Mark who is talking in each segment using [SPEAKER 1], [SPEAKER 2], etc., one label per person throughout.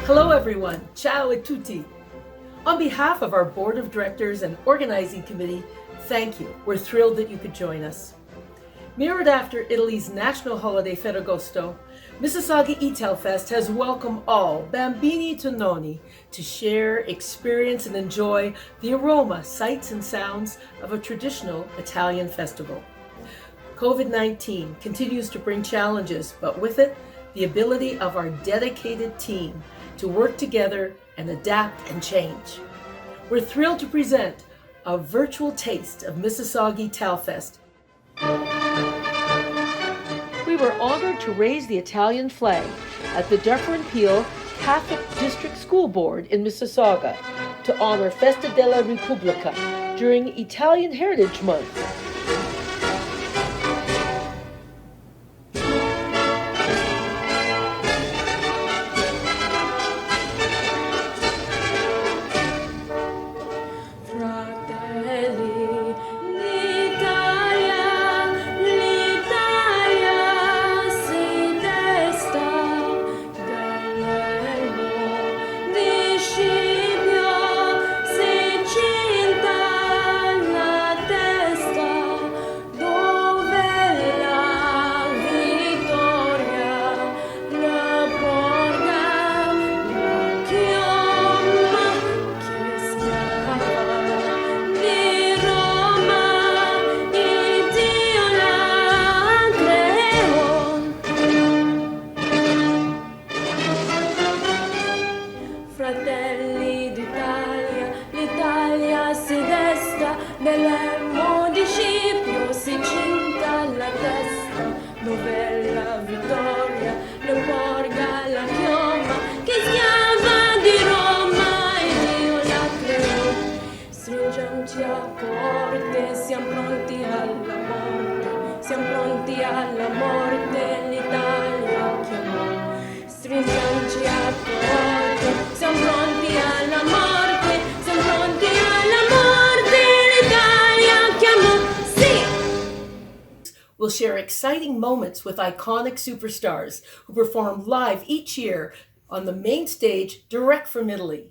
[SPEAKER 1] Hello everyone, ciao e tutti. On behalf of our board of directors and organizing committee, thank you. We're thrilled that you could join us. Mirrored after Italy's national holiday Ferragosto, Mississauga Italfest has welcomed all, bambini to nonni, to share, experience, and enjoy the aroma, sights, and sounds of a traditional Italian festival. COVID-19 continues to bring challenges, but with it, the ability of our dedicated team to work together and adapt and change. We're thrilled to present a virtual taste of Mississauga Italfest. We were honored to raise the Italian flag at the Dufferin Peel Catholic District School Board in Mississauga to honor Festa della Repubblica during Italian Heritage Month. We'll share exciting moments with iconic superstars who perform live each year on the main stage direct from Italy.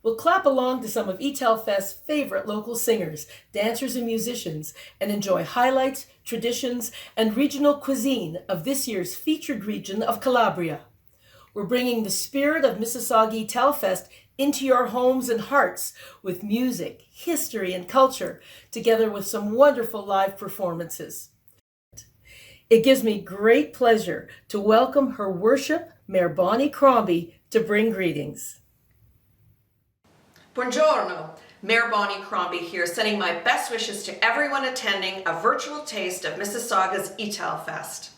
[SPEAKER 1] We'll clap along to some of Italfest's favorite local singers, dancers, and musicians, and enjoy highlights, traditions, and regional cuisine of this year's featured region of Calabria. We're bringing the spirit of Mississauga Italfest into your homes and hearts with music, history, and culture, together with some wonderful live performances. It gives me great pleasure to welcome Her Worship, Mayor Bonnie Crombie, to bring greetings.
[SPEAKER 2] Buongiorno, Mayor Bonnie Crombie here, sending my best wishes to everyone attending a virtual taste of Mississauga's Italfest.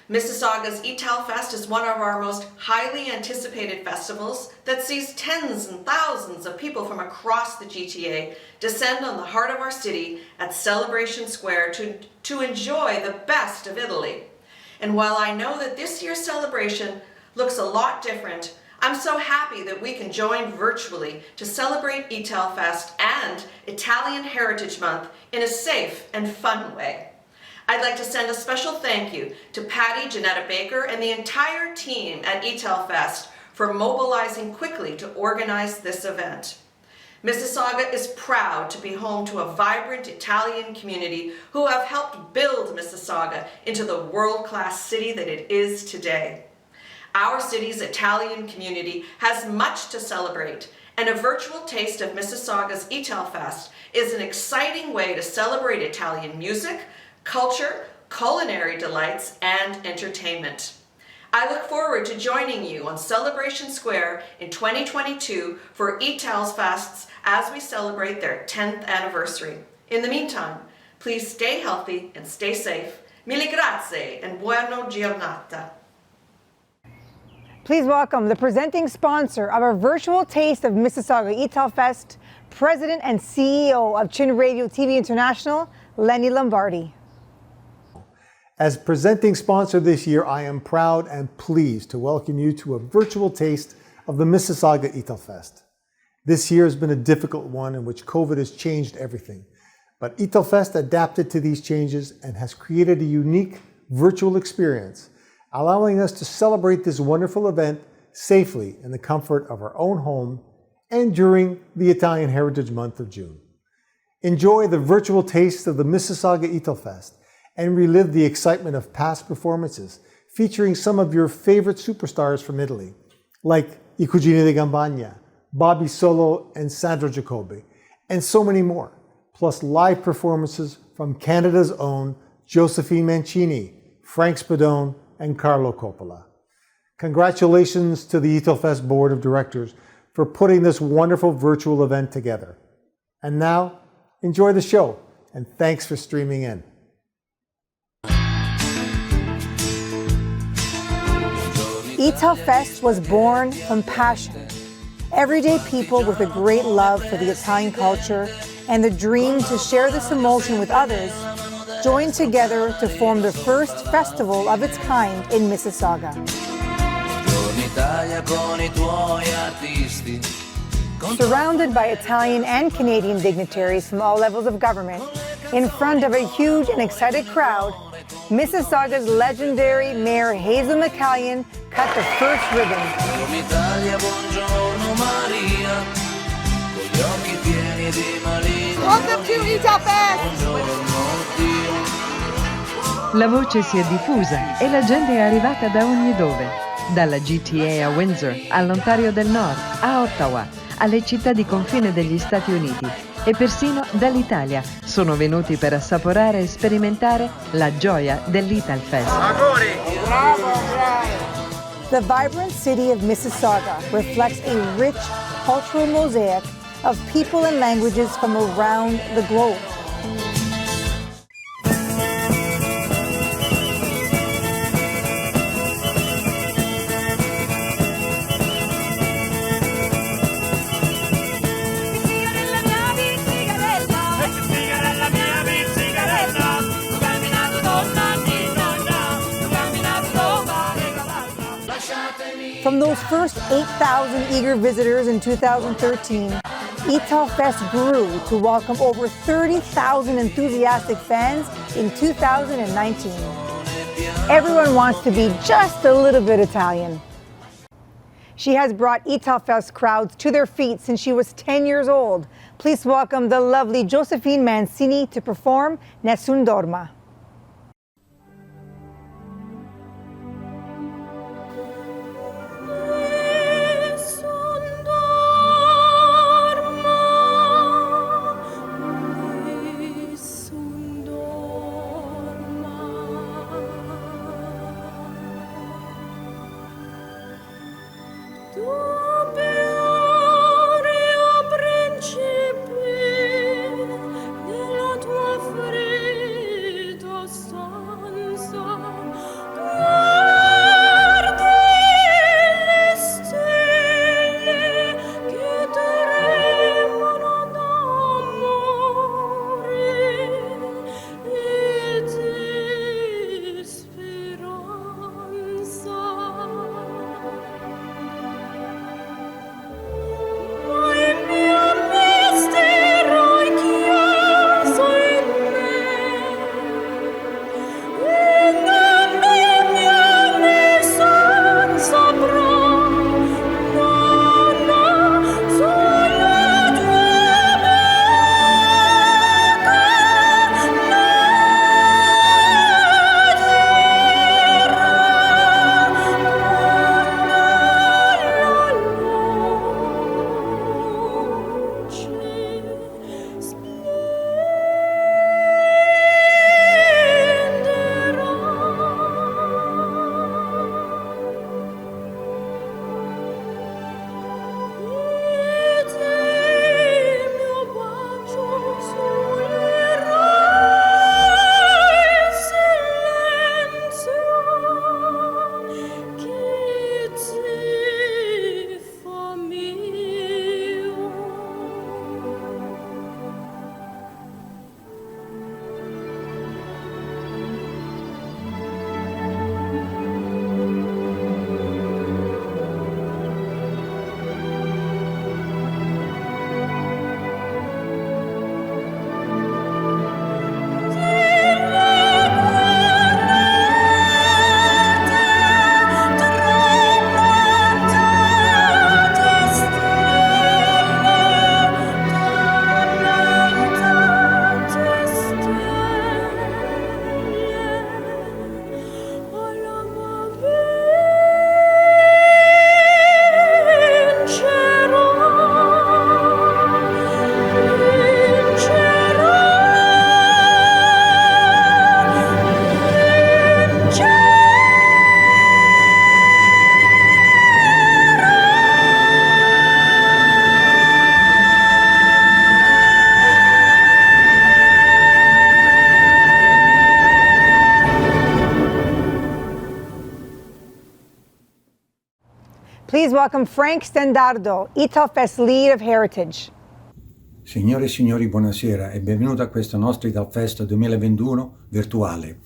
[SPEAKER 2] Mississauga's Italfest is one of our most highly anticipated festivals that sees tens and thousands of people from across the GTA descend on the heart of our city at Celebration Square to enjoy the best of Italy. And while I know that this year's celebration looks a lot different, I'm so happy that we can join virtually to celebrate Italfest and Italian Heritage Month in a safe and fun way. I'd like to send a special thank you to Patty Janetta Baker and the entire team at Italfest for mobilizing quickly to organize this event. Mississauga is proud to be home to a vibrant Italian community who have helped build Mississauga into the world-class city that it is today. Our city's Italian community has much to celebrate, and a virtual taste of Mississauga's Italfest is an exciting way to celebrate Italian music, culture, culinary delights, and entertainment. I look forward to joining you on Celebration Square in 2022 for Italfest as we celebrate their 10th anniversary. In the meantime, please stay healthy and stay safe. Mille grazie and buona giornata.
[SPEAKER 3] Please welcome the presenting sponsor of our virtual taste of Mississauga Italfest, President and CEO of Chin Radio TV International, Lenny Lombardi.
[SPEAKER 4] As presenting sponsor this year, I am proud and pleased to welcome you to a virtual taste of the Mississauga Italfest. This year has been a difficult one in which COVID has changed everything, but Italfest adapted to these changes and has created a unique virtual experience. allowing us to celebrate this wonderful event safely in the comfort of our own home and during the Italian Heritage Month of June. Enjoy the virtual taste of the Mississauga Italfest and relive the excitement of past performances featuring some of your favorite superstars from Italy, like I Cugini di Campagna, Bobby Solo and Sandro Jacobi, and so many more, plus live performances from Canada's own Josephine Mancini, Frank Spadone, and Carlo Coppola. Congratulations to the Italfest Board of Directors for putting this wonderful virtual event together. And now, enjoy the show, and thanks for streaming in.
[SPEAKER 3] Italfest was born from passion. Everyday people with a great love for the Italian culture and the dream to share this emotion with others joined together to form the first festival of its kind in Mississauga. Surrounded by Italian and Canadian dignitaries from all levels of government, in front of a huge and excited crowd, Mississauga's legendary Mayor Hazel McCallion cut the first ribbon.
[SPEAKER 5] Welcome to Italfest!
[SPEAKER 6] La voce si è diffusa e la gente è arrivata da ogni dove, dalla GTA a Windsor, all'Ontario del Nord, a Ottawa, alle città di confine degli Stati Uniti e persino dall'Italia sono venuti per assaporare e sperimentare la gioia dell'Italfest.
[SPEAKER 3] The vibrant city of Mississauga reflects a rich cultural mosaic of people and languages from around the globe. From those first 8,000 eager visitors in 2013, Italfest grew to welcome over 30,000 enthusiastic fans in 2019. Everyone wants to be just a little bit Italian. She has brought Italfest crowds to their feet since she was 10 years old. Please welcome the lovely Josephine Mancini to perform Nessun Dorma. Please welcome Frank Spadone, Italfest lead of Heritage.
[SPEAKER 7] Signore e signori, buonasera e benvenuti a questo nostro Italfest 2021 virtuale.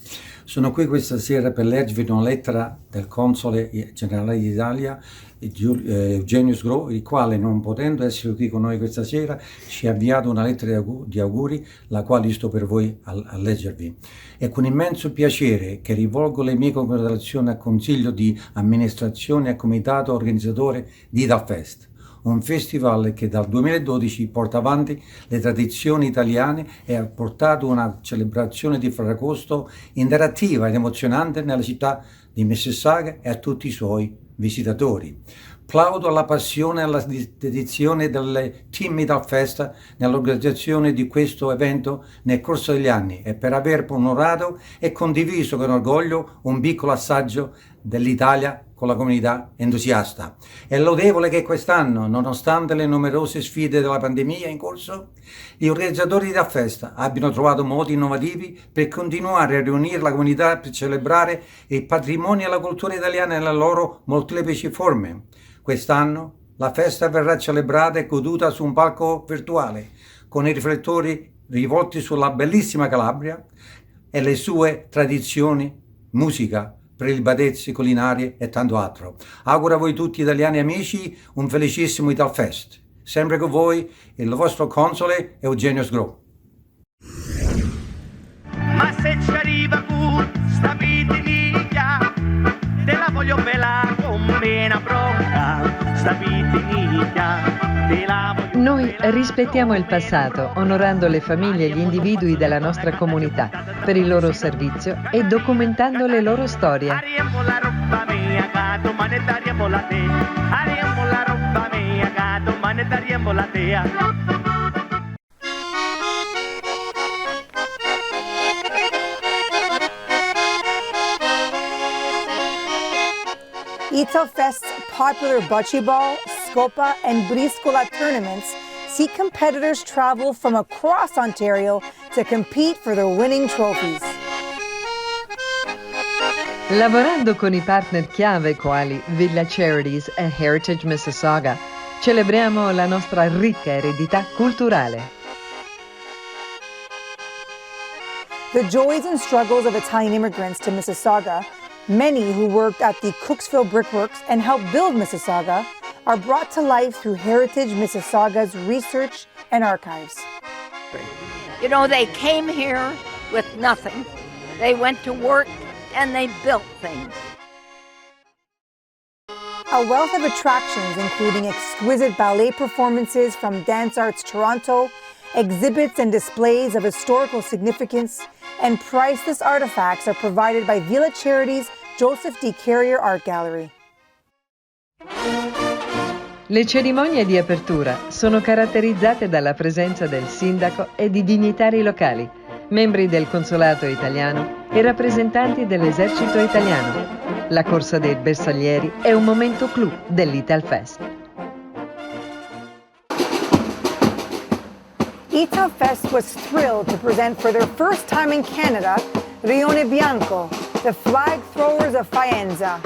[SPEAKER 7] Sono qui questa sera per leggervi una lettera del console generale d'Italia, Eugenio Sgro, il quale, non potendo essere qui con noi questa sera, ci ha avviato una lettera di auguri, la quale sto per voi a leggervi. È con immenso piacere che rivolgo le mie congratulazioni al Consiglio di Amministrazione e al Comitato Organizzatore di Italfest, un festival che dal 2012 porta avanti le tradizioni italiane e ha portato una celebrazione di Ferragosto interattiva ed emozionante nella città di Mississauga e a tutti i suoi visitatori. Plaudo alla passione e alla dedizione del team Italfest nell'organizzazione di questo evento nel corso degli anni e per aver onorato e condiviso con orgoglio un piccolo assaggio dell'Italia con la comunità entusiasta. È lodevole che quest'anno, nonostante le numerose sfide della pandemia in corso, gli organizzatori di Italfest abbiano trovato modi innovativi per continuare a riunire la comunità per celebrare il patrimonio e la cultura italiana nelle loro molteplici forme. Quest'anno la festa verrà celebrata e goduta su un palco virtuale, con i riflettori rivolti sulla bellissima Calabria e le sue tradizioni, musica, prelibatezze culinarie e tanto altro. Auguro a voi tutti italiani amici un felicissimo Italfest. Sempre con voi il vostro console Eugenio Sgro.
[SPEAKER 8] Ma se ci arriva pure sta pitiniglia, te la voglio bella come una bronca, sta pitiniglia, te la voglio.
[SPEAKER 6] Noi rispettiamo il passato, onorando le famiglie e gli individui della nostra comunità per il loro servizio e documentando le loro storie.
[SPEAKER 8] Ariamo la roba mia, gato, manetariamo la te. Ariamo la roba mia, gato, manetariamo la te.
[SPEAKER 3] Italfest's popular bocce ball, scopa, and briscola tournaments see competitors travel from across Ontario to compete for their winning trophies.
[SPEAKER 6] Lavorando con i partner chiave quali Villa Charities e Heritage Mississauga, celebriamo la nostra ricca eredità culturale.
[SPEAKER 3] The joys and struggles of Italian immigrants to Mississauga, many who worked at the Cooksville Brickworks and helped build Mississauga, are brought to life through Heritage Mississauga's research and archives.
[SPEAKER 9] You know, they came here with nothing. They went to work and they built things.
[SPEAKER 3] A wealth of attractions, including exquisite ballet performances from Dance Arts Toronto, exhibits and displays of historical significance, and priceless artifacts are provided by Villa Charities' Joseph D. Carrier Art Gallery.
[SPEAKER 6] Le cerimonie di apertura sono caratterizzate dalla presenza del sindaco e di dignitari locali, membri del consolato italiano e rappresentanti dell'esercito italiano. La corsa dei bersaglieri è un momento clou dell'Italfest.
[SPEAKER 3] Italfest was thrilled to present for their first time in Canada, Rione Bianco, the flag throwers of Faenza.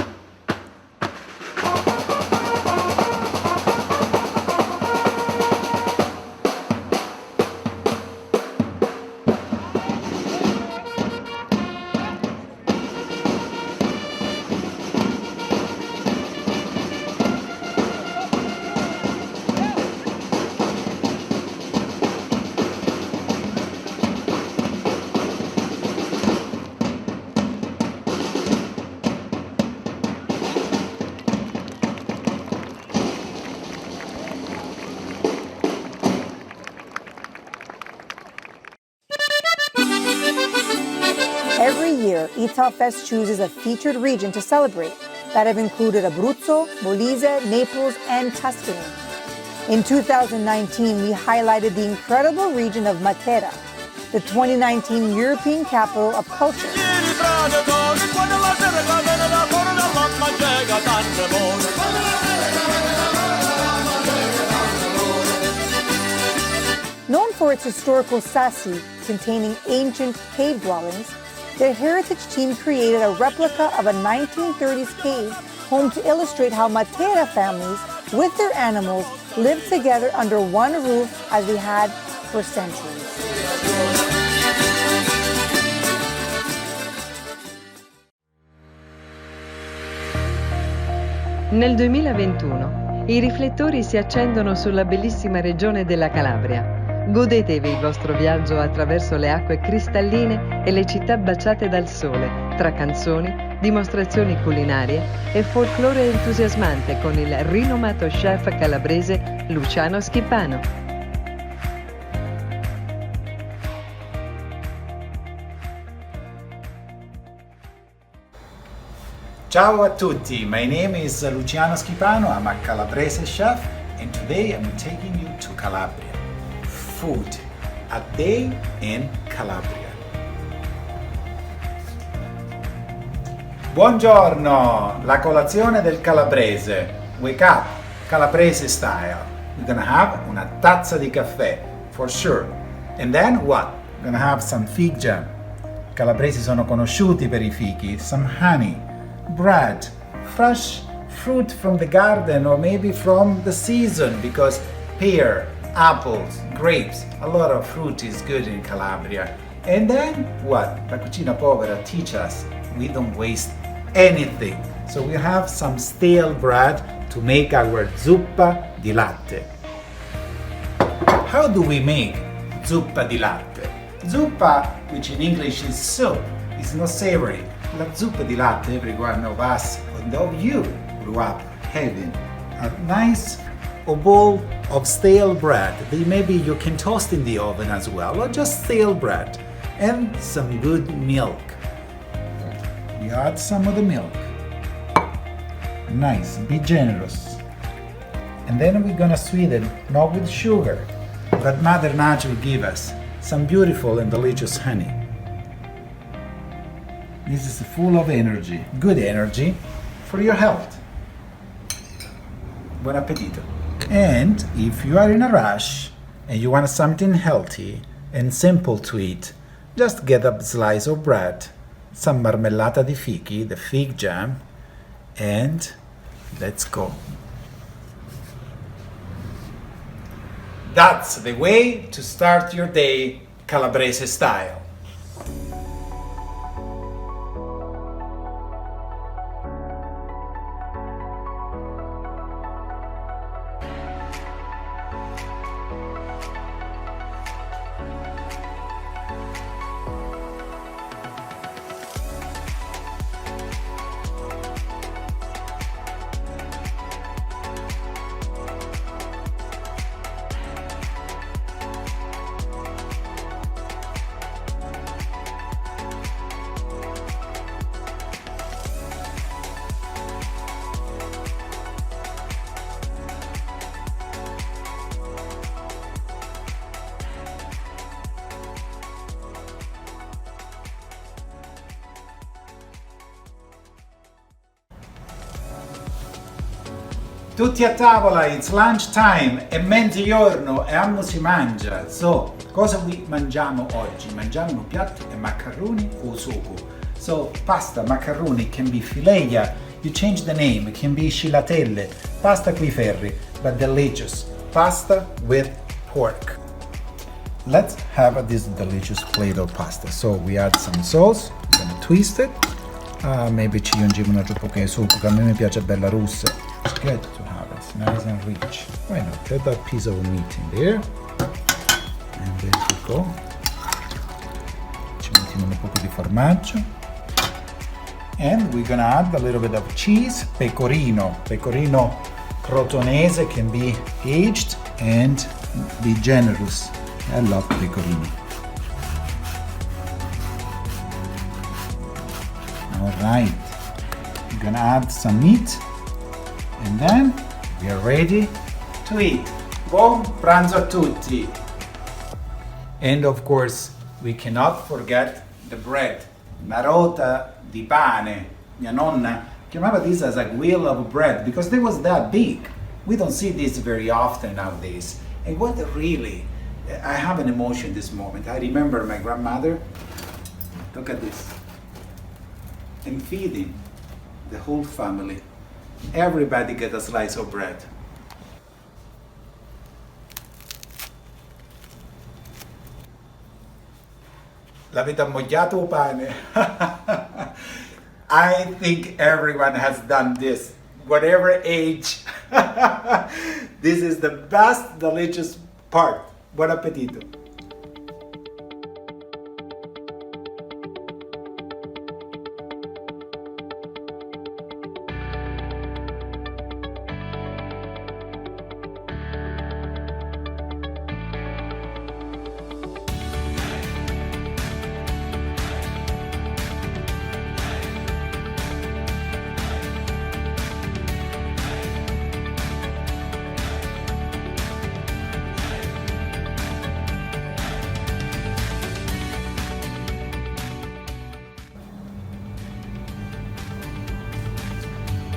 [SPEAKER 3] Every year, Italfest chooses a featured region to celebrate that have included Abruzzo, Molise, Naples, and Tuscany. In 2019, we highlighted the incredible region of Matera, the 2019 European Capital of Culture. Known for its historical sassi containing ancient cave dwellings, the Heritage team created a replica of a 1930s cave home to illustrate how Matera families with their animals lived together under one roof as they had for centuries.
[SPEAKER 6] Nel 2021 i riflettori si accendono sulla bellissima regione della Calabria. Godetevi il vostro viaggio attraverso le acque cristalline e le città baciate dal sole, tra canzoni, dimostrazioni culinarie e folklore entusiasmante con il rinomato chef calabrese Luciano Schipano.
[SPEAKER 10] Ciao a tutti, my name is Luciano Schipano, I'm a Calabrese chef and today I'm taking you to Calabria. Food, a day in Calabria. Buongiorno, la colazione del calabrese. Wake up, Calabrese style. We're gonna have una tazza di caffè, for sure. And then what? We're gonna have some fig jam. I calabresi sono conosciuti per i fichi, some honey. Bread, fresh fruit from the garden or maybe from the season because pear, apples, grapes, a lot of fruit is good in Calabria. And then what? La cucina povera teaches us we don't waste anything. So we have some stale bread to make our zuppa di latte. How do we make zuppa di latte? Zuppa, which in English is soup, is not savory. La zuppa di latte, every one of us and of you grew up having a nice bowl of stale bread. Maybe you can toast in the oven as well, or just stale bread, and some good milk. You add some of the milk. Nice, be generous. And then we're gonna sweeten, not with sugar, but Mother Nature give us some beautiful and delicious honey. This is full of energy, good energy for your health. Buon appetito. And if you are in a rush and you want something healthy and simple to eat, just get a slice of bread, some marmellata di fichi, the fig jam, and let's go. That's the way to start your day Calabrese style. Tutti a tavola, it's lunch time, è mezzogiorno e amo si mangia. So, cosa mangiamo oggi? Mangiamo un piatto di macaroni o sugo. So, pasta, macaroni can be fileia, you change the name, it can be scilatelle, pasta coi ferri, but delicious. Pasta with pork. Let's have this delicious plate of pasta. So, we add some sauce, we're gonna twist it. Maybe ci aggiungiamo un po' di sugo, che a me piace bella russa. It's good to have it, nice and rich. Why not? Get that piece of meat in there. And there we go. Ci mettiamo un po' di formaggio. And we're gonna add a little bit of cheese, pecorino. Pecorino crotonese can be aged and be generous. I love pecorino. Alright, we're gonna add some meat and then we are ready to eat. Buon pranzo a tutti! And of course, we cannot forget the bread. Narota di pane. Mia nonna chiamava this as a wheel of bread because it was that big. We don't see this very often nowadays. And what really, I have an emotion this moment. I remember my grandmother, look at this, and feeding the whole family Everybody get a slice of bread. L'avete ammoggiato o pane? I think everyone has done this, whatever age. This is the best delicious part. Buon appetito.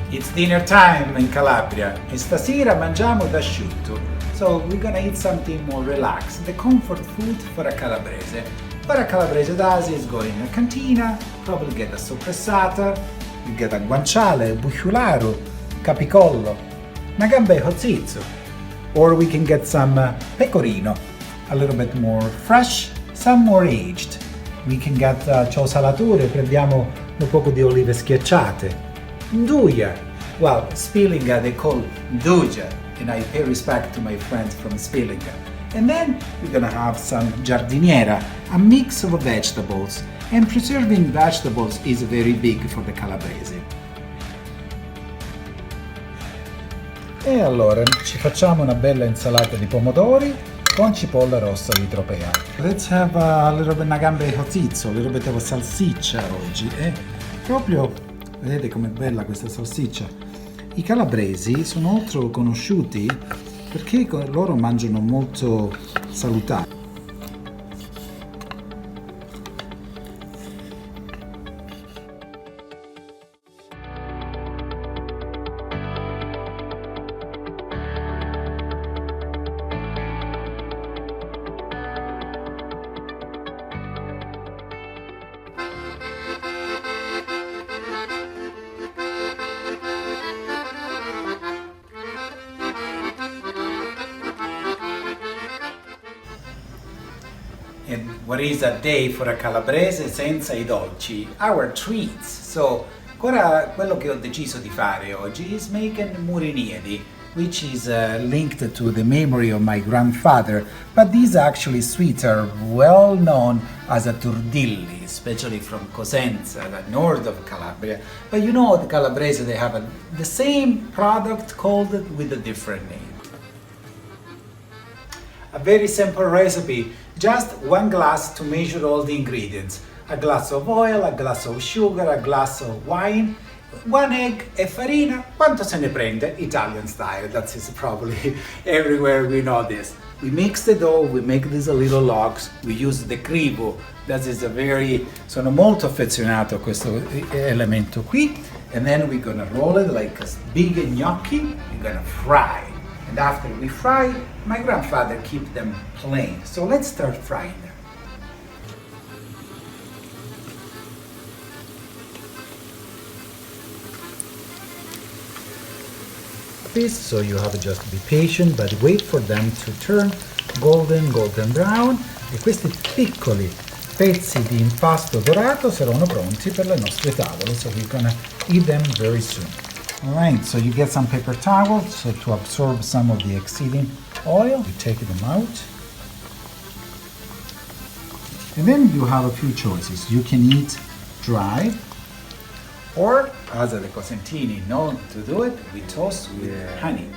[SPEAKER 10] It's dinner time in Calabria e stasera mangiamo d'asciutto. So we're gonna eat something more relaxed, the comfort food for a Calabrese. What a Calabrese does is go in a cantina, probably get a soppressata, you get a guanciale, bucciolaro, capicollo, una gambejo zizzo. Or we can get some pecorino, a little bit more fresh, some more aged. We can get ciao salatore, prendiamo un poco di olive schiacciate. Nduja. Well, Spilinga they call Nduja, and I pay respect to my friends from Spilinga. And then we're gonna have some giardiniera, a mix of vegetables. And preserving vegetables is very big for the Calabrese. E allora ci facciamo una bella insalata di pomodori con cipolla rossa di tropea. Let's have a little bit una gambejo zizzo, a little bit of salsiccia oggi. Proprio, vedete com'è bella questa salsiccia? I calabresi sono molto conosciuti perché loro mangiano molto salutare. And what is a day for a calabrese senza I dolci? Our treats. So, ora quello che ho deciso di fare oggi is making murinieri, which is linked to the memory of my grandfather. But these actually sweets are well known as a turdilli, especially from Cosenza, the north of Calabria. But you know, the Calabrese, they have the same product called with a different name. A very simple recipe, just one glass to measure all the ingredients. A glass of oil, a glass of sugar, a glass of wine, one egg e farina. Quanto se ne prende? Italian style, that is probably everywhere we know this. We mix the dough, we make these little logs, we use the cribo. That is a very, sono molto affezionato a questo elemento qui. And then we're gonna roll it like a big gnocchi, we're gonna fry. And after we fry, my grandfather keep them plain. So let's start frying them. This, so you have to just be patient, but wait for them to turn golden brown. E questi piccoli pezzi di impasto dorato saranno pronti per le nostre tavole. So we're gonna eat them very soon. Alright, so you get some paper towels so to absorb some of the exceeding oil. You take them out. And then you have a few choices. You can eat dry, or, as the Cosentini know to do it, we toast with honey.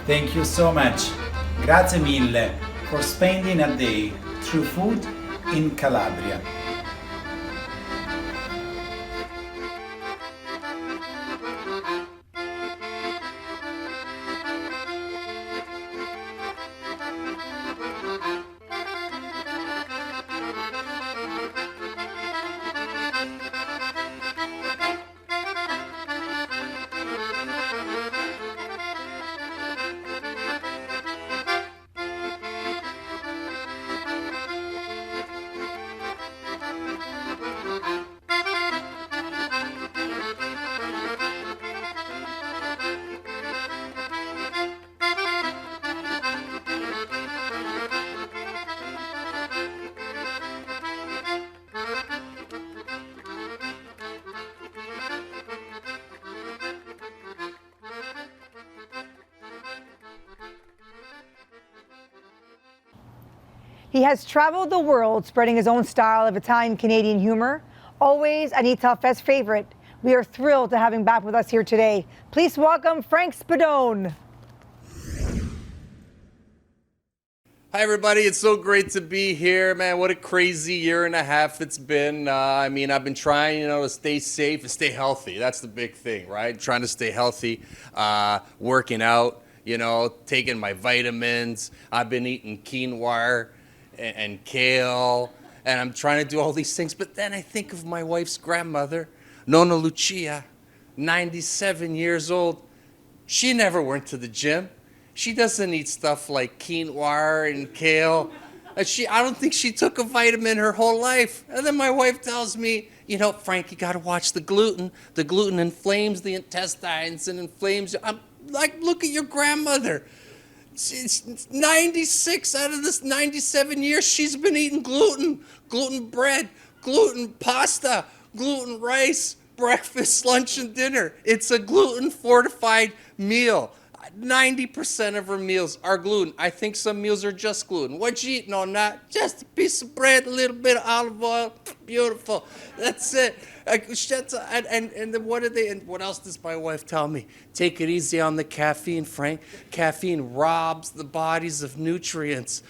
[SPEAKER 10] Thank you so much. Grazie mille for spending a day through food in Calabria.
[SPEAKER 3] He has traveled the world spreading his own style of Italian-Canadian humor, always an Italfest favorite. We are thrilled to have him back with us here today. Please welcome Frank Spadone.
[SPEAKER 11] Hi everybody, it's so great to be here, man. What a crazy year and a half it's been. I've been trying, to stay safe and stay healthy. That's the big thing, right? Trying to stay healthy, working out, taking my vitamins. I've been eating quinoa and kale, and I'm trying to do all these things. But then I think of my wife's grandmother, Nonna Lucia, 97 years old. She never went to the gym. She doesn't eat stuff like quinoa and kale. I don't think she took a vitamin her whole life. And then my wife tells me, Frank, you got to watch the gluten. The gluten inflames the intestines and inflames. I'm like, look at your grandmother. She's 96 out of this 97 years, she's been eating gluten bread, gluten pasta, gluten rice, breakfast, lunch, and dinner. It's a gluten-fortified meal. 90% of her meals are gluten. I think some meals are just gluten. What you eating on that? Just a piece of bread, a little bit of olive oil. Beautiful. That's it. And then what else does my wife tell me? Take it easy on the caffeine, Frank. Caffeine robs the bodies of nutrients.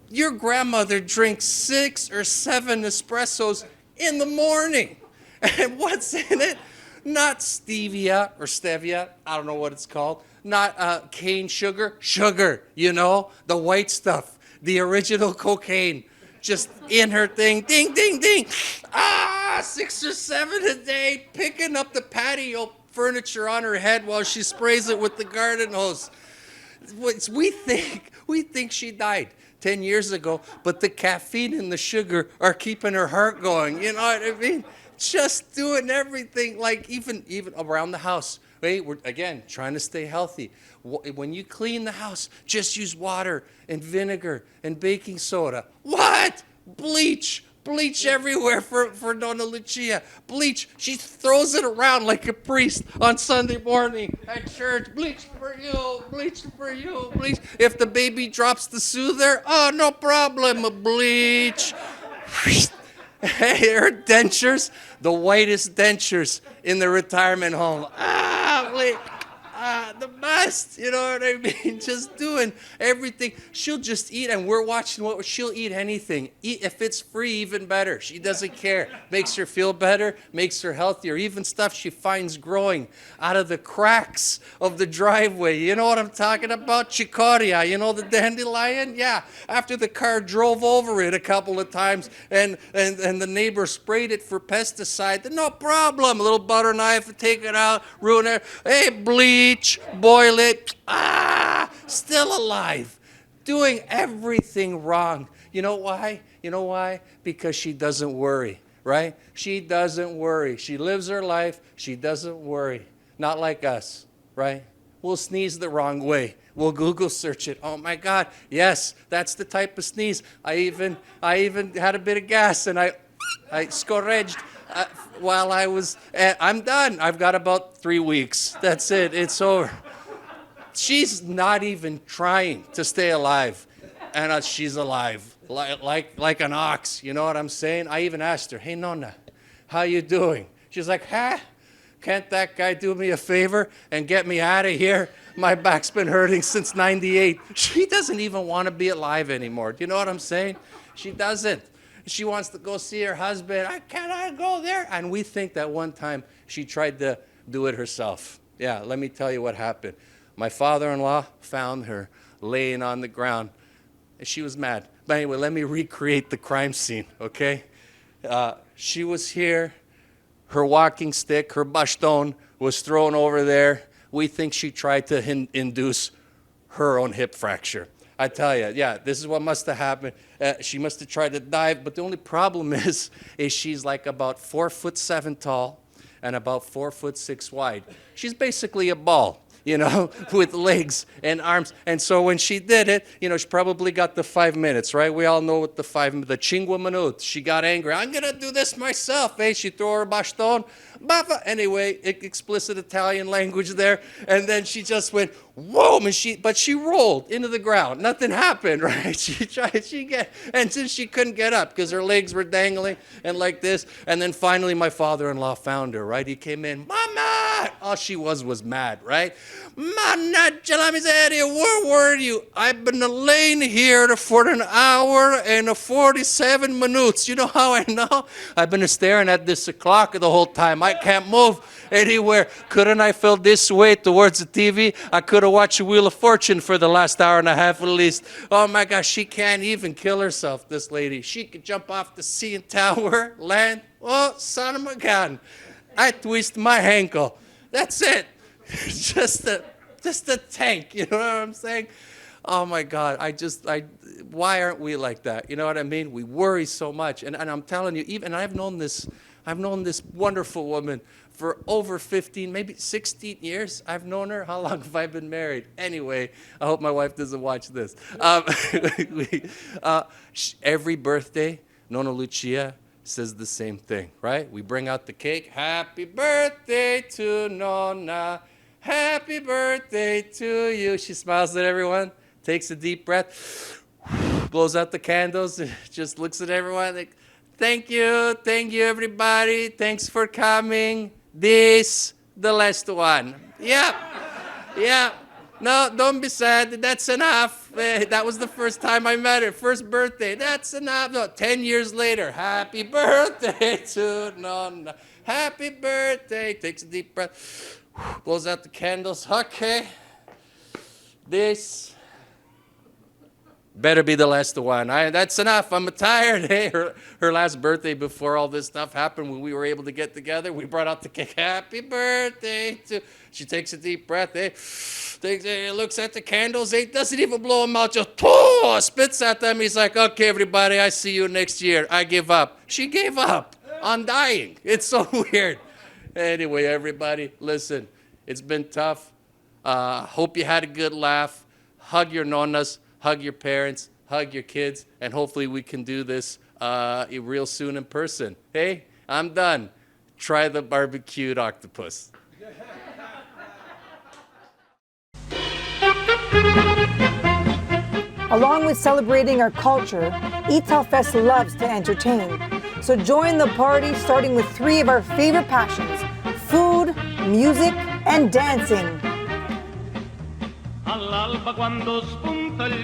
[SPEAKER 11] Your grandmother drinks 6 or 7 espressos in the morning. And what's in it? Not stevia or stevia. I don't know what it's called. Not cane sugar. Sugar, the white stuff. The original cocaine. Just in her thing. Ding, ding, ding. 6 or 7 a day. Picking up the patio furniture on her head while she sprays it with the garden hose. We think she died 10 years ago, but the caffeine and the sugar are keeping her heart going. You know what I mean? Just doing everything, like even around the house. Right? We're, again, trying to stay healthy. When you clean the house, just use water and vinegar and baking soda. What? Bleach everywhere for Donna Lucia. Bleach. She throws it around like a priest on Sunday morning at church. Bleach for you, bleach for you, bleach. If the baby drops the soother, no problem, bleach. Her dentures, the whitest dentures in the retirement home. The best, you know what I mean? Just doing everything. She'll just eat, and we're watching she'll eat anything. If it's free, even better. She doesn't care. Makes her feel better, makes her healthier. Even stuff she finds growing out of the cracks of the driveway. You know what I'm talking about? Cicoria, the dandelion? Yeah. After the car drove over it a couple of times, and the neighbor sprayed it for pesticide, no problem. A little butter knife, take it out, ruin it. Hey, bleach. Boil it, still alive, doing everything wrong. You know why? Because she doesn't worry, right? She doesn't worry. She lives her life. She doesn't worry. Not like us, right? We'll sneeze the wrong way. We'll Google search it. Oh my God, yes, that's the type of sneeze. I even had a bit of gas and I scorreged. While I was, I'm done. I've got about 3 weeks. That's it. It's over. She's not even trying to stay alive, and she's alive, like an ox. You know what I'm saying? I even asked her, "Hey, Nonna, how you doing?" She's like, can't that guy do me a favor and get me out of here? My back's been hurting since '98. She doesn't even want to be alive anymore. Do you know what I'm saying? She doesn't. She wants to go see her husband. Can I go there? And we think that one time she tried to do it herself. Yeah, let me tell you what happened. My father-in-law found her laying on the ground. And she was mad. But anyway, let me recreate the crime scene, okay? She was here. Her walking stick, her baston, was thrown over there. We think she tried to induce her own hip fracture. I tell you, yeah, this is what must have happened. She must have tried to dive, but the only problem is she's like about 4'7" tall and about 4'6" wide. She's basically a ball. with legs and arms. And so when she did it, she probably got the 5 minutes, right? We all know what the 5 minutes. She got angry. I'm going to do this myself. Hey, she threw her baston. Anyway, explicit Italian language there. And then she just went, whoa, but she rolled into the ground. Nothing happened, right? And since she couldn't get up because her legs were dangling and like this. And then finally my father-in-law found her, right? He came in, Mama! All she was mad, right? Mannaggia la miseria, where were you? I've been laying here for an hour and 47 minutes. You know how I know? I've been staring at this clock the whole time. I can't move anywhere. Couldn't I feel this way towards the TV? I could have watched Wheel of Fortune for the last hour and a half at least. Oh my gosh, she can't even kill herself, this lady. She could jump off the CN Tower, land. Oh, son of a gun. I twist my ankle. That's it. just a tank, you know what I'm saying? Oh my God, why aren't we like that? You know what I mean? We worry so much. And I'm telling you, I've known this wonderful woman for over 15, maybe 16 years. I've known her. How long have I been married? Anyway, I hope my wife doesn't watch this. Every birthday, Nonna Lucia says the same thing, right? We bring out the cake. Happy birthday to Nonna. Happy birthday to you. She smiles at everyone, takes a deep breath, blows out the candles, just looks at everyone like, thank you, everybody. Thanks for coming. The last one. Yeah. No, don't be sad. That's enough. That was the first time I met her. First birthday. That's enough. No, 10 years later. Happy birthday to Nonna. Happy birthday. Takes a deep breath. Blows out the candles. Okay. This better be the last one. That's enough. I'm tired. Hey, her last birthday before all this stuff happened, when we were able to get together, we brought out the cake. Happy birthday to. She takes a deep breath. Looks at the candles. Doesn't even blow them out. Just spits at them. He's like, okay, everybody, I see you next year. I give up. She gave up on dying. It's so weird. Anyway, everybody, listen. It's been tough. Hope you had a good laugh. Hug your nonnas. Hug your parents, hug your kids, and hopefully we can do this real soon in person. Hey, I'm done. Try the barbecued octopus.
[SPEAKER 3] Along with celebrating our culture, Italfest loves to entertain. So join the party starting with 3 of our favorite passions: food, music, and dancing.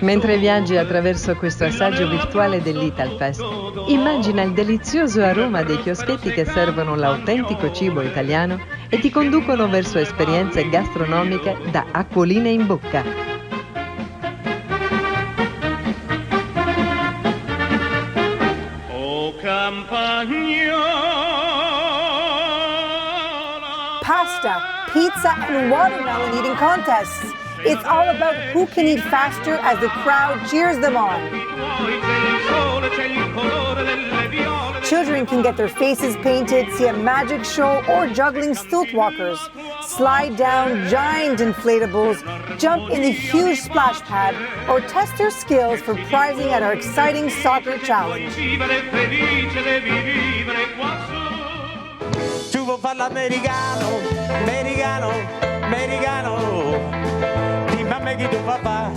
[SPEAKER 6] Mentre viaggi attraverso questo assaggio virtuale dell'Italfest, immagina il delizioso aroma dei chioschetti che servono l'autentico cibo italiano e ti conducono verso esperienze gastronomiche da acquoline in bocca.
[SPEAKER 3] Pasta, pizza, and watermelon eating contests. It's all about who can eat faster as the crowd cheers them on. Children can get their faces painted, see a magic show, or juggling stilt walkers, slide down giant inflatables, jump in the huge splash pad, or test their skills for prizing at our exciting soccer challenge.
[SPEAKER 8] Tu vuoi farlo americano, americano, americano. Dimmi a me chi tu papà.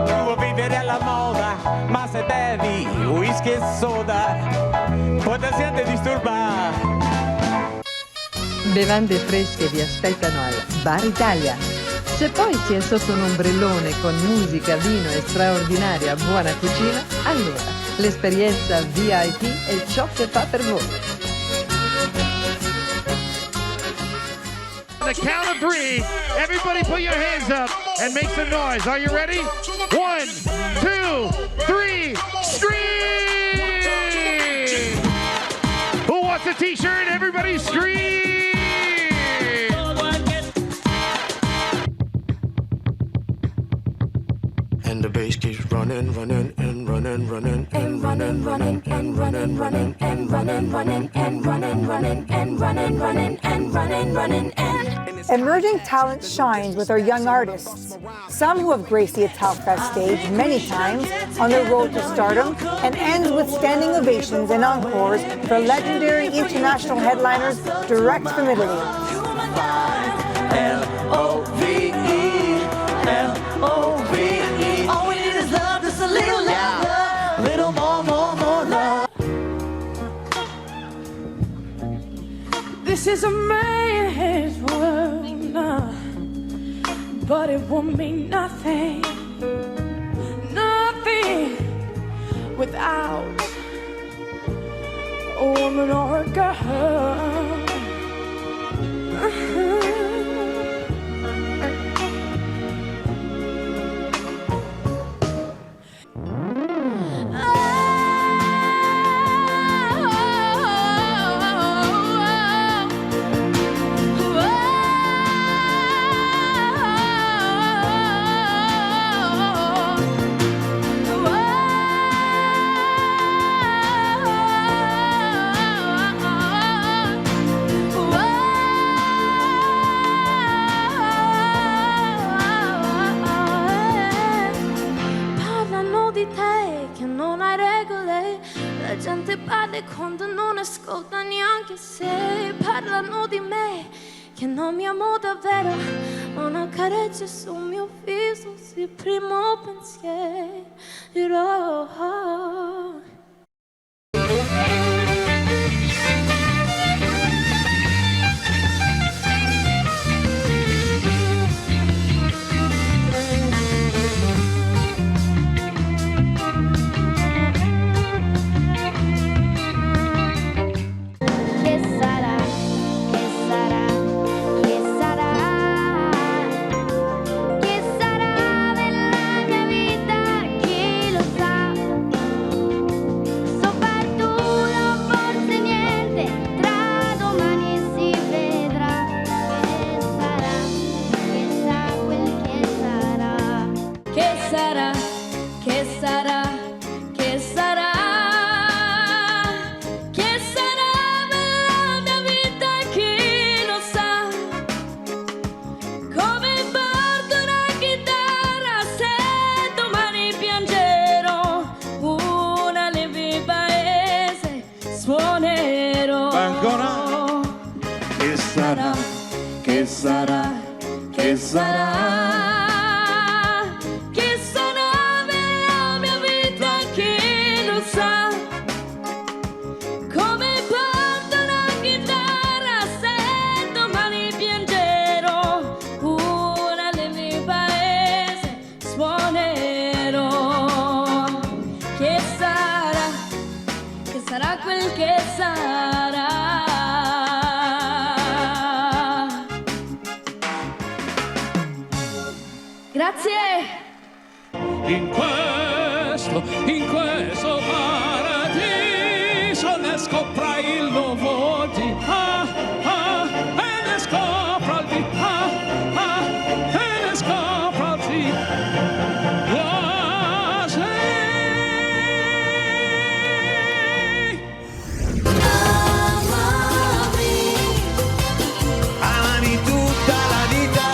[SPEAKER 8] Tu vuoi vivere alla moda, ma se bevi whisky e soda, poi ti senti disturbare.
[SPEAKER 6] Bevande fresche vi aspettano al Bar Italia. Se poi si è sotto un ombrellone con musica, vino e straordinaria buona cucina, allora l'esperienza VIP è ciò che fa per voi.
[SPEAKER 12] The count of 3, everybody put your hands up and make some noise. Are you ready? 1, 2, 3, scream! Who wants a t-shirt? Everybody scream!
[SPEAKER 13] And the bass keeps running, running, and running. running, running, and running, running, and running, running, and running, running, and running, running, and running, running, and running, running, and.
[SPEAKER 3] Emerging talent shines with our young artists, some who have graced the Italfest stage many times on their road to stardom, and ends with standing ovations and encores for legendary international headliners direct from Italy.
[SPEAKER 13] L-O-V-E, L-O-V-E. All we need is love, just a little love, a little more, more, more love.
[SPEAKER 14] This is a man's world now, but it won't mean nothing, nothing without a woman or a girl. La gente parla quando non ascolta neanche se parlano di me, che non mi amo davvero, una carezza sul mio viso, sì, primo pensiero.
[SPEAKER 13] Che sarà, che sarà, che sarà della mia vita, chi lo sa, come porto una chitarra se domani piangerò, una nel paese suonerò, che sarà quel che sarà.
[SPEAKER 14] Grazie!
[SPEAKER 13] In questo paradiso ne scopra il nuovo di e ne scopra il di e ne scopra il di.
[SPEAKER 8] Amami tutta la vita,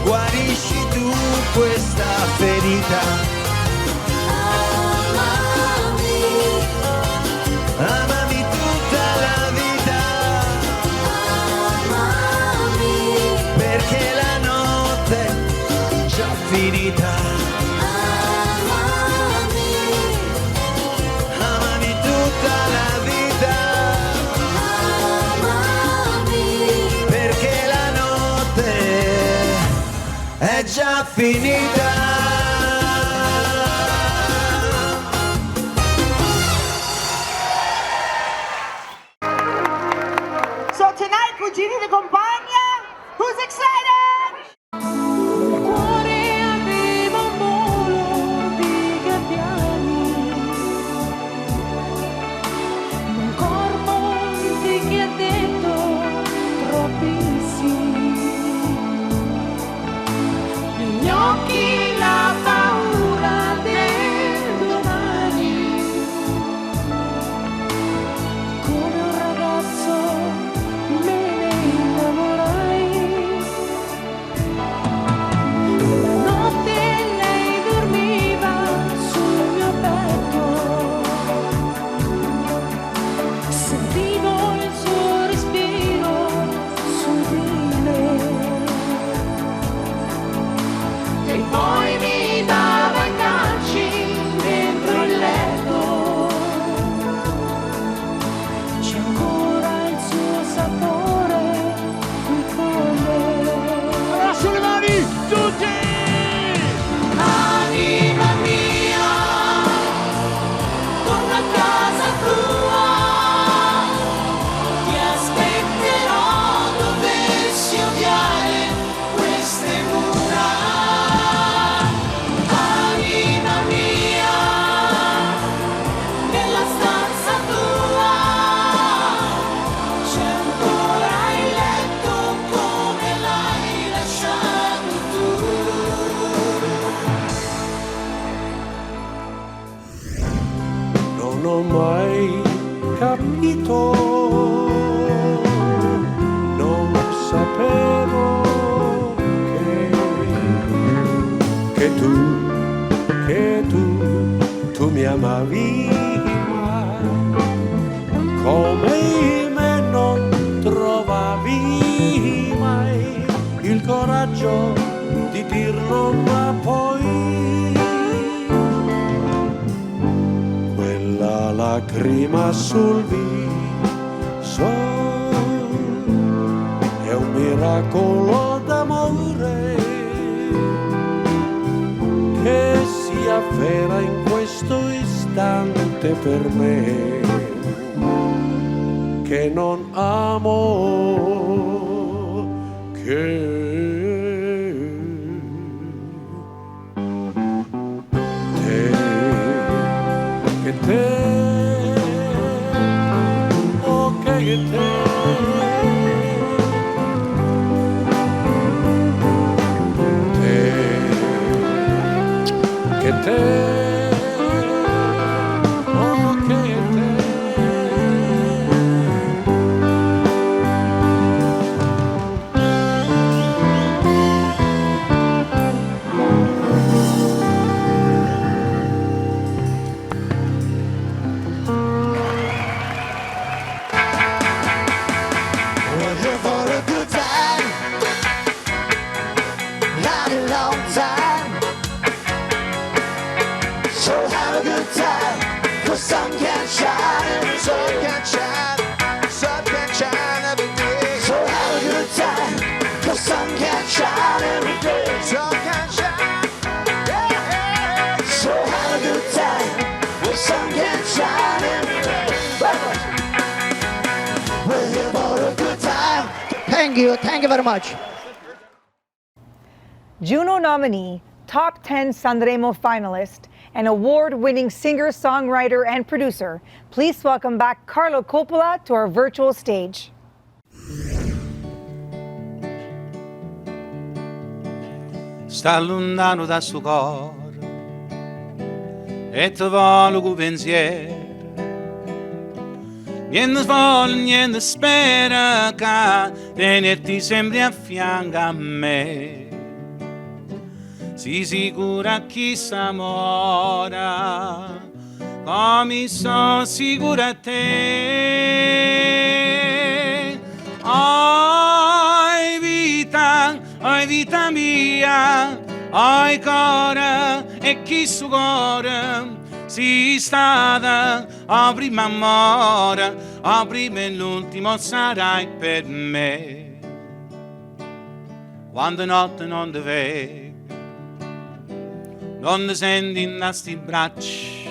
[SPEAKER 8] guarisci tu questa ferita. Amami tutta la vita, perché la notte è già finita. Amami tutta la vita, perché la notte è già finita.
[SPEAKER 5] So tonight, Cuisine di compagna, who's excited?
[SPEAKER 14] Il cuore aveva un volo di gabbiani, un corpo di chi ha detto troppi sì. Negli occhi
[SPEAKER 8] tu mi amavi mai, come me non trovavi mai il coraggio di dirlo, ma poi quella lacrima sul viso è un miracolo d'amore che si avvera in questo istante per me, che non amo che te, oh che te, oh che
[SPEAKER 3] Thank you very much. Juno nominee, top 10 Sanremo finalist, and award-winning singer, songwriter, and producer. Please welcome back Carlo Coppola to our virtual stage.
[SPEAKER 8] Sta lontano da sto cor e te volo cu pensiero, niente vuole, niente spera che tenerti sempre a fianco a me. Si sicura chi s'amora, come sono sicura a te. Oi vita mia, oi cuore, e chi su cuore si stata a prima amore, a prima e l'ultimo sarai per me. Quando notte non ti vedo, non ti senti in sti bracci,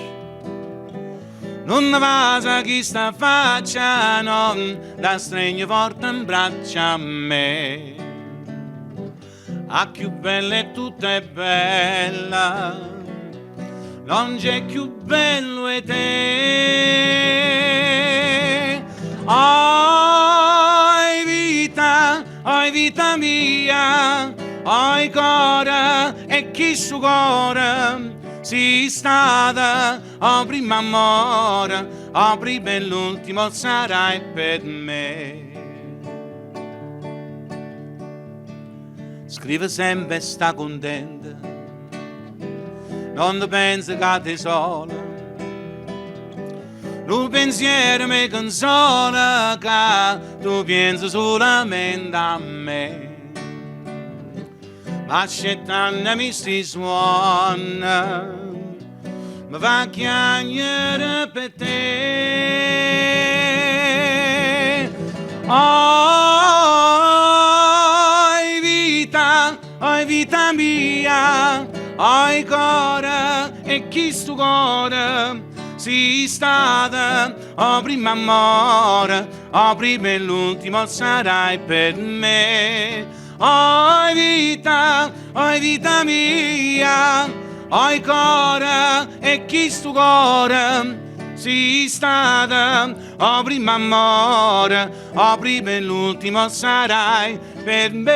[SPEAKER 8] non ne passa chi sta faccia, non da stregno forte in braccia a me. A più bella e tutta è bella, non c'è più bello e te. Oi vita mia, oi cuore, e chi su cuore si stata a prima amore, a prima e l'ultimo sarai per me. Scrive sempre sta contenta, non ti pensi che sei sola, il pensiero mi consola che tu pensi solamente a me. Ma scettando mi sti suona, mi fa chiagnere per te. Oi vita mia, oi cuore, e chi stu cuore si stata a prima amore, a prima e l'ultimo sarai per me. Oi vita mia, oi cuore, e chi stu cuore si stata a prima amore, a prima e l'ultimo sarai per me.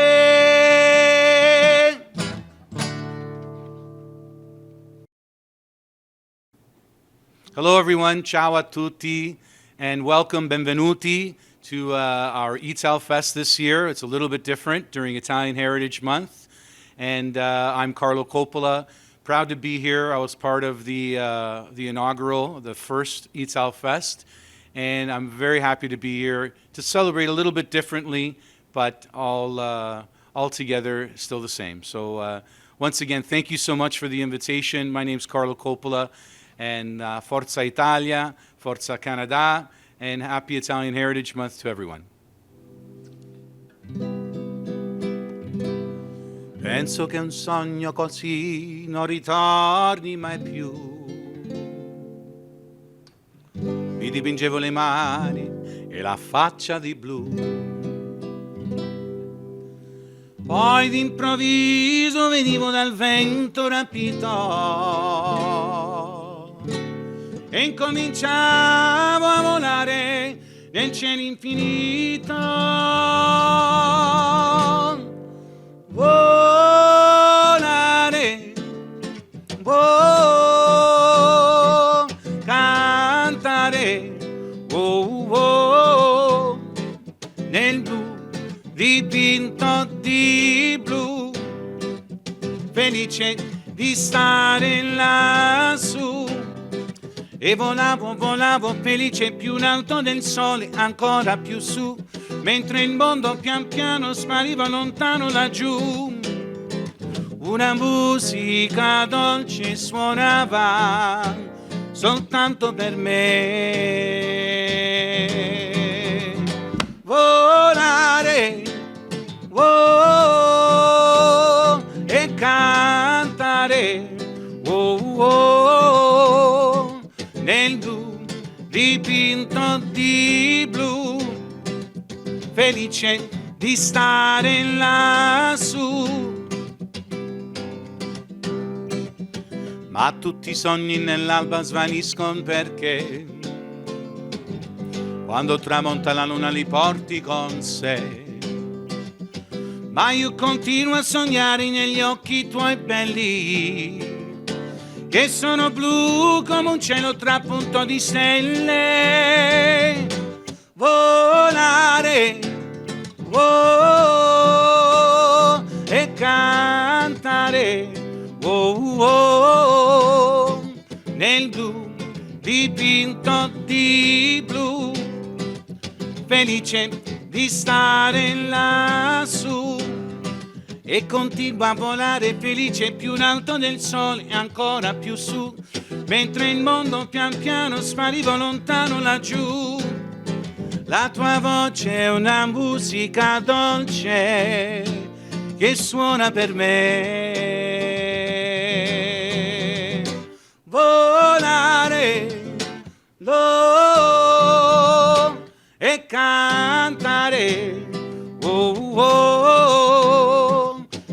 [SPEAKER 8] Hello everyone, ciao a tutti, and welcome, benvenuti, to our Italfest this year. It's a little bit different during Italian Heritage Month.
[SPEAKER 15] and I'm Carlo Coppola. Proud to be here. I was part of the inaugural, the first Italfest, and I'm very happy to be here to celebrate a little bit differently, but all together still the same. So once again, thank you so much for the invitation. My name's Carlo Coppola, and Forza Italia, Forza Canada, and happy Italian Heritage Month to everyone. Penso che un sogno così non ritorni mai più. Mi dipingevo le mani e la faccia di blu. Poi d'improvviso venivo dal vento rapito e incominciavo a volare nel cielo infinito. Volare, cantare, nel blu, dipinto di blu, felice di stare lassù. E volavo, volavo, felice più in alto del sole, ancora più su, mentre il mondo pian piano spariva lontano laggiù. Una musica dolce suonava soltanto per me. Volare, e cantare, nel blu, dipinto di blu, felice di stare lassù. Ma tutti i sogni nell'alba svaniscono perché quando tramonta la luna li porti con sé. Ma io continuo a sognare negli occhi tuoi belli, che sono blu come un cielo trapunto di stelle. Volare, e cantare, nel blu, dipinto di blu, felice di stare lassù. E continua a volare felice più in alto del sole e ancora più su, mentre il mondo pian piano spariva lontano laggiù. La tua voce è una musica dolce che suona per me. Volare, e cantare,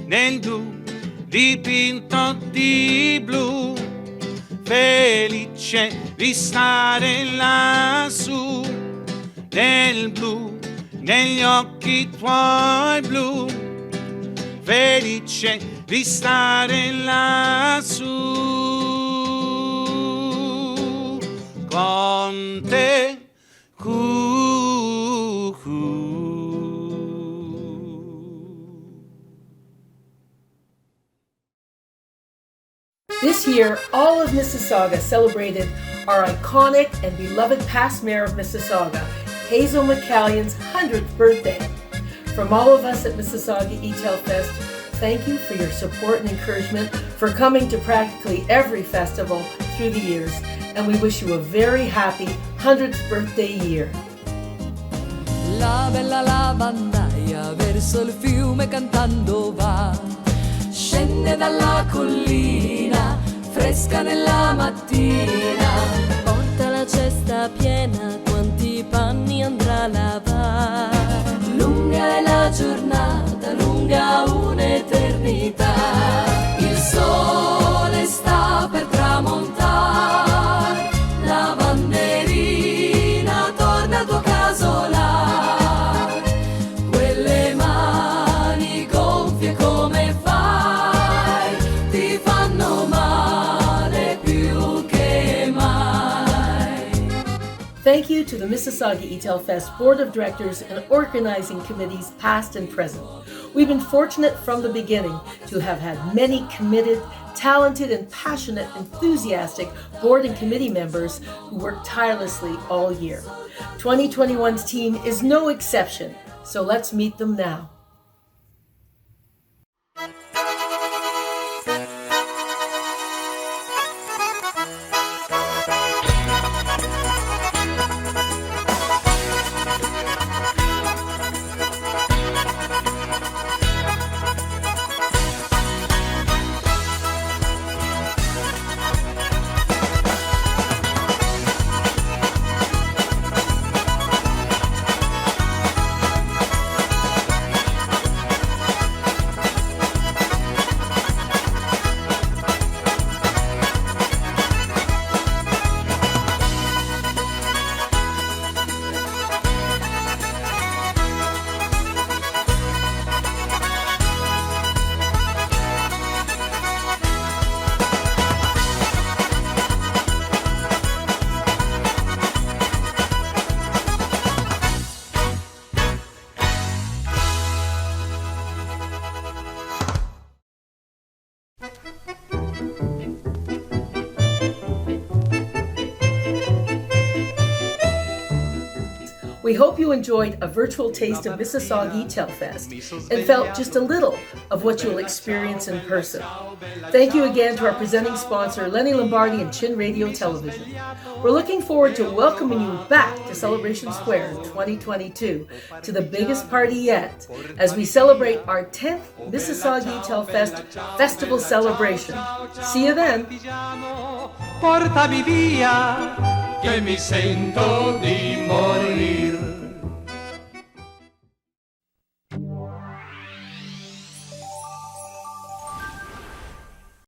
[SPEAKER 15] nel blu, dipinto di blu, felice di stare lassù, nel blu, negli occhi tuoi blu, felice di stare lassù, con te.
[SPEAKER 1] This year, all of Mississauga celebrated our iconic and beloved past mayor of Mississauga, Hazel McCallion's 100th birthday. From all of us at Mississauga Italfest, thank you for your support and encouragement for coming to practically every festival through the years, and we wish you a very happy 100th birthday year.
[SPEAKER 16] La bella lavandaia verso il fiume cantando va, scende dalla collina, fresca nella mattina,
[SPEAKER 14] porta la cesta piena, quanti panni andrà a lavare.
[SPEAKER 16] Lunga è la giornata, lunga un'eternità, il sole sta per tramontare, la banderina torna al tuo casolare.
[SPEAKER 1] Thank you to the Mississauga Italfest Board of Directors and organizing committees past and present. We've been fortunate from the beginning to have had many committed, talented, and passionate, enthusiastic board and committee members who work tirelessly all year. 2021's team is no exception, so let's meet them now. We hope you enjoyed a virtual taste of Mississauga Italfest and felt just a little of what you will experience in person. Thank you again to our presenting sponsor, Lenny Lombardi and Chin Radio Television. We're looking forward to welcoming you back to Celebration Square in 2022 to the biggest party yet as we celebrate our 10th Mississauga Italfest Festival celebration. See you then!
[SPEAKER 8] Portami via, che mi sento di morire.